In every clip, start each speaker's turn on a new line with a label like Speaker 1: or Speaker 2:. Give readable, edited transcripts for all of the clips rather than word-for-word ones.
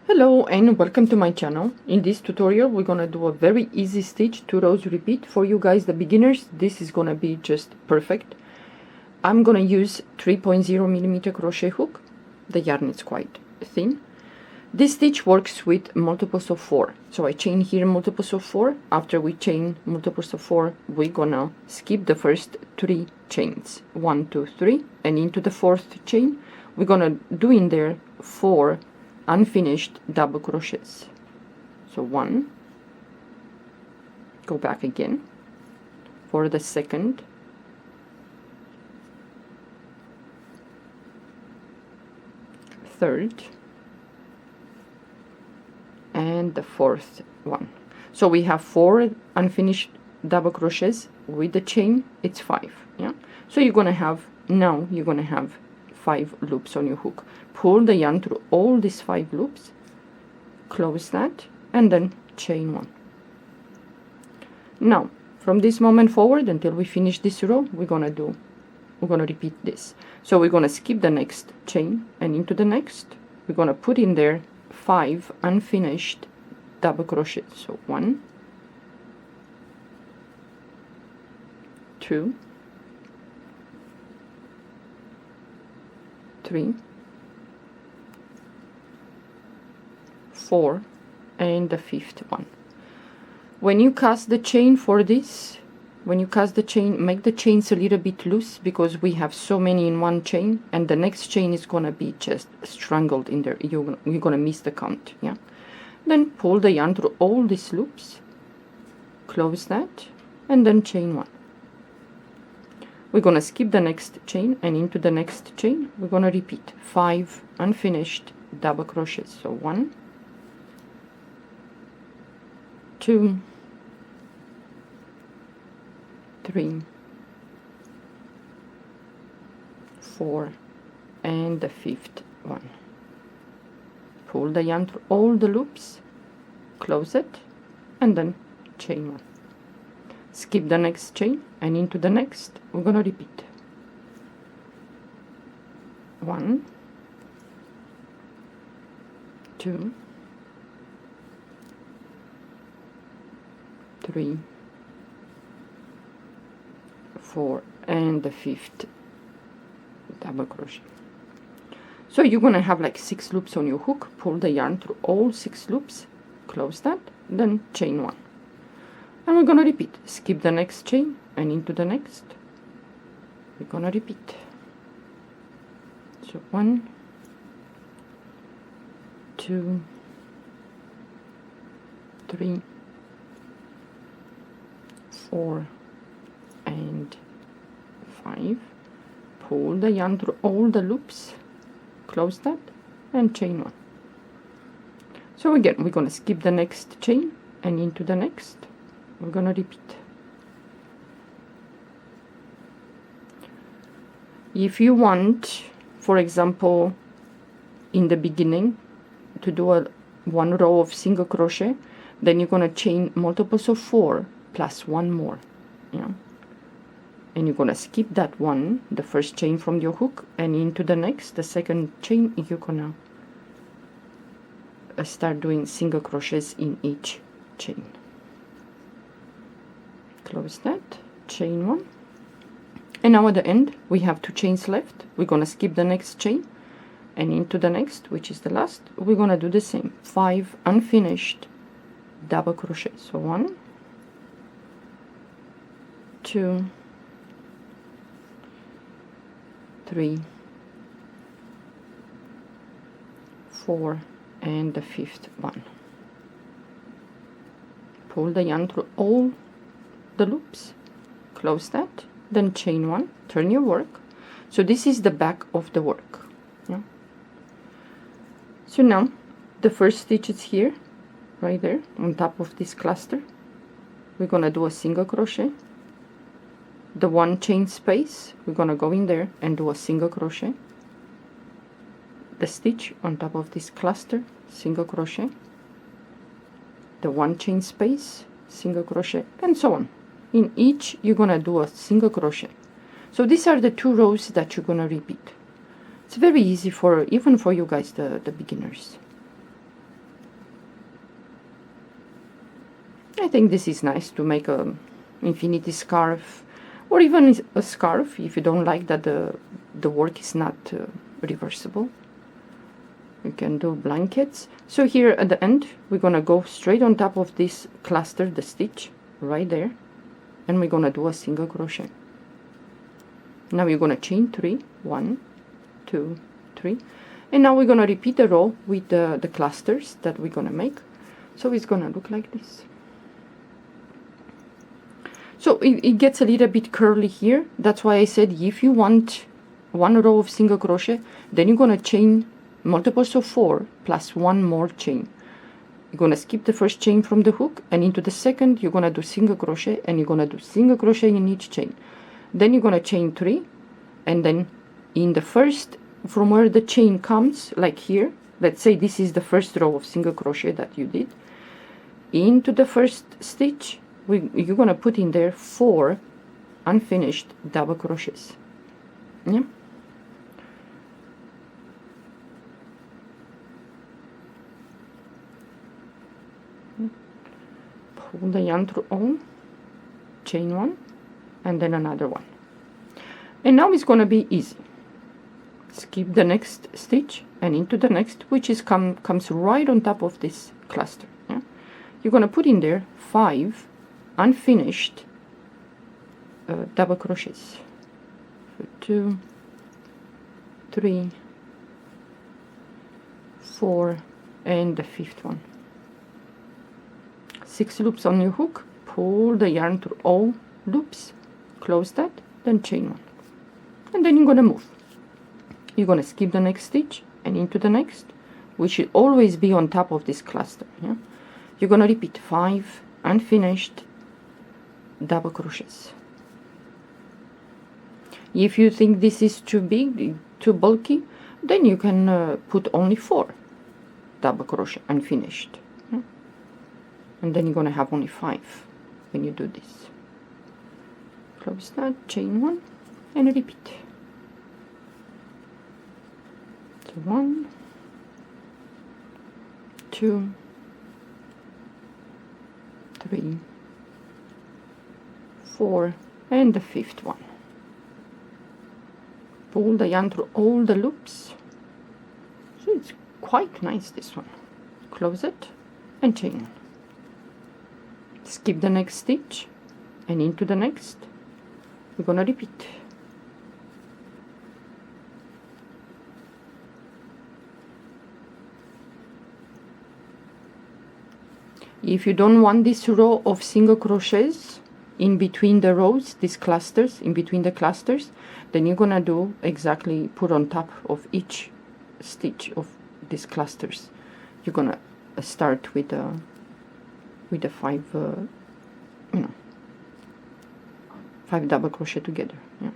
Speaker 1: Hello and welcome to my channel. In this tutorial we're gonna do a very easy stitch, 2 rows repeat. For you guys, the beginners, this is gonna be just perfect. I'm gonna use 3.0mm crochet hook. The yarn is quite thin. This stitch works with multiples of 4. So I chain here multiples of 4. After we chain multiples of 4, we're gonna skip the first 3 chains. 1, 2, 3, and into the 4th chain we're gonna do in there 4 unfinished double crochets. So 1, go back again for the second, third, and the 4th one. So we have 4 unfinished double crochets with the chain. It's 5. Yeah, so you're gonna have 5 loops on your hook. Pull the yarn through all these 5 loops, close that, and then chain 1. Now from this moment forward until we finish this row, we're gonna repeat this. So we're gonna skip the next chain, and into the next we're gonna put in there 5 unfinished double crochets. So 1, 2, 3, 4, and the 5th one. When you cast the chain for this, make the chains a little bit loose, because we have so many in one chain, and the next chain is gonna be just strangled in there. You're gonna miss the count. Yeah. Then pull the yarn through all these loops, close that, and then chain 1. We're gonna skip the next chain, and into the next chain we're gonna repeat 5 unfinished double crochets. So 1, 2, 3, 4, and the 5th one. Pull the yarn through all the loops, close it, and then chain 1. Skip the next chain, and into the next we're gonna repeat 1, 2, 3, 4, and the 5th double crochet. So you're gonna have like 6 loops on your hook. Pull the yarn through all 6 loops, close that, then chain 1. And we're gonna repeat. Skip the next chain, and into the next we're gonna repeat. So 1, 2, 3, 4, and 5. Pull the yarn through all the loops, close that, and chain 1. So again, we're gonna skip the next chain, and into the next we're gonna repeat. If you want, for example, in the beginning to do one row of single crochet, then you're gonna chain multiples of 4 plus 1 more. Yeah, and you're gonna skip that one, the first chain from your hook, and into the next, the second chain, you're gonna start doing single crochets in each chain. Close that, chain 1, and now at the end we have 2 chains left. We're gonna skip the next chain, and into the next, which is the last, we're gonna do the same, 5 unfinished double crochets. So 1, 2, 3, 4, and the 5th one. Pull the yarn through all the loops, close that, then chain 1, turn your work. So this is the back of the work. Yeah. So now the first stitch is here, right there on top of this cluster. We're gonna do a single crochet. The 1 chain space, we're gonna go in there and do a single crochet. The stitch on top of this cluster, single crochet. The 1 chain space, single crochet, and so on. In each you're gonna do a single crochet. So these are the 2 rows that you're gonna repeat. It's very easy for even for you guys, the beginners. I think this is nice to make a infinity scarf, or even a scarf if you don't like that the work is not reversible. You can do blankets. So here at the end we're gonna go straight on top of this cluster, the stitch right there, and we're gonna do a single crochet. Now you're gonna chain 3, 1, 2, 3, and now we're gonna repeat the row with the clusters that we're gonna make. So it's gonna look like this. So it gets a little bit curly here. That's why I said if you want one row of single crochet, then you're gonna chain multiples of 4 plus one more chain. You're gonna skip the first chain from the hook, and into the second you're gonna do single crochet, and you're gonna do single crochet in each chain. Then you're gonna chain 3, and then in the first, from where the chain comes, like here, let's say this is the first row of single crochet that you did, into the first stitch you're gonna put in there 4 unfinished double crochets. Yeah. Pull the yarn through all, chain 1, and then another one. And now it's gonna be easy. Skip the next stitch and into the next, which is comes right on top of this cluster. Yeah? You're gonna put in there 5 unfinished double crochets. So 2, 3, 4, and the 5th one. 6 loops on your hook, pull the yarn through all loops, close that, then chain 1, and then you're gonna move. You're gonna skip the next stitch and into the next, which should always be on top of this cluster. Yeah? You're gonna repeat 5 unfinished double crochets. If you think this is too big, too bulky, then you can put only 4 double crochet unfinished. Yeah? And then you're gonna have only 5 when you do this. Close that, chain 1, and repeat. So 1, 2, 3, 4, and the 5th one. Pull the yarn through all the loops. So it's quite nice, this one. Close it and chain 1. Skip the next stitch and into the next. We're gonna repeat. If you don't want this row of single crochets in between the rows, these clusters, in between the clusters, then you're gonna do exactly, put on top of each stitch of these clusters. You're gonna start with the 5 5 double crochet together. Yeah.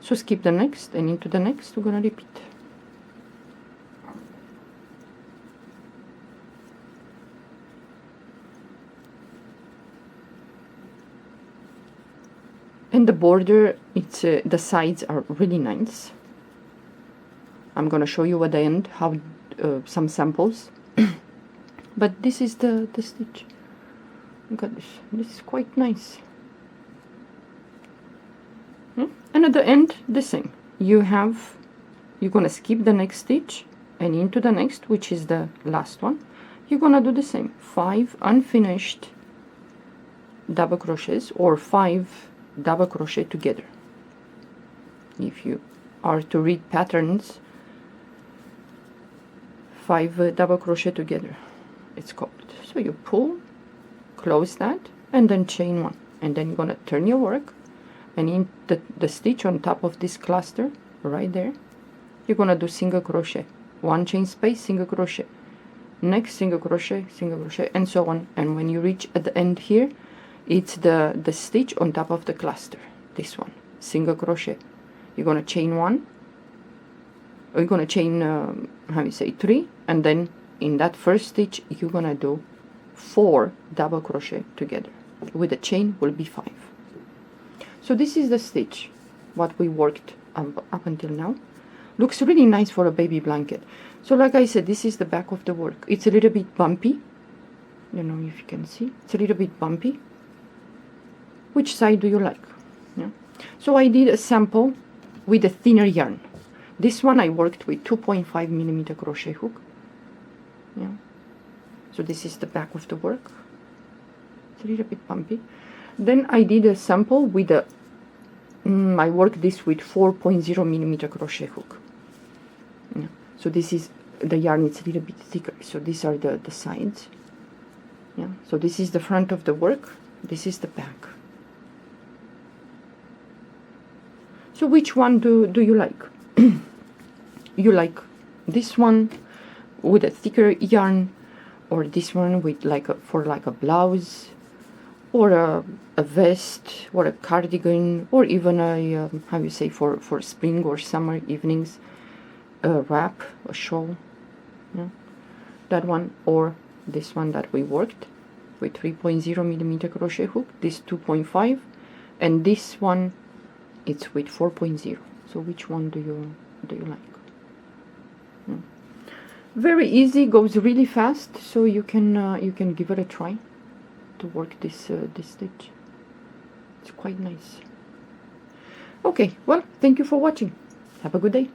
Speaker 1: So skip the next and into the next. We're gonna repeat. And the border, it's the sides are really nice. I'm gonna show you at the end how some samples. But this is the stitch. Look at this. This is quite nice. And at the end, the same. You're gonna skip the next stitch and into the next, which is the last one. You're gonna do the same. 5 unfinished double crochets, or 5 double crochet together. If you are to read patterns, 5 double crochet together, it's called. So you pull, close that, and then chain 1, and then you're gonna turn your work, and in the stitch on top of this cluster right there, you're gonna do single crochet, 1 chain space, single crochet, next single crochet, and so on. And when you reach at the end here, it's the stitch on top of the cluster, this one, single crochet. You're gonna chain 1, or you're gonna chain 3, and then in that first stitch you're gonna do 4 double crochet together. With the chain will be 5. So this is the stitch what we worked up until now. Looks really nice for a baby blanket. So like I said, this is the back of the work. It's a little bit bumpy, don't know if you can see, it's a little bit bumpy. Which side do you like? Yeah. So I did a sample with a thinner yarn. This one I worked with 2.5 millimeter crochet hook. Yeah. So this is the back of the work. It's a little bit bumpy. Then I did a sample with a I worked this with 4.0 millimeter crochet hook. Yeah. So this is the yarn, it's a little bit thicker. So these are the sides. Yeah. So this is the front of the work. This is the back. So which one do you like? You like this one with a thicker yarn, or this one with like for a blouse, or a vest, or a cardigan, or even a how you say, for spring or summer evenings, a wrap, a shawl. Yeah. That one, or this one that we worked with 3.0 millimeter crochet hook. This 2.5, and this one it's with 4.0. So which one do you like? Yeah. Very easy, goes really fast, so you can give it a try to work this stitch. It's quite nice. Okay, well, thank you for watching. Have a good day.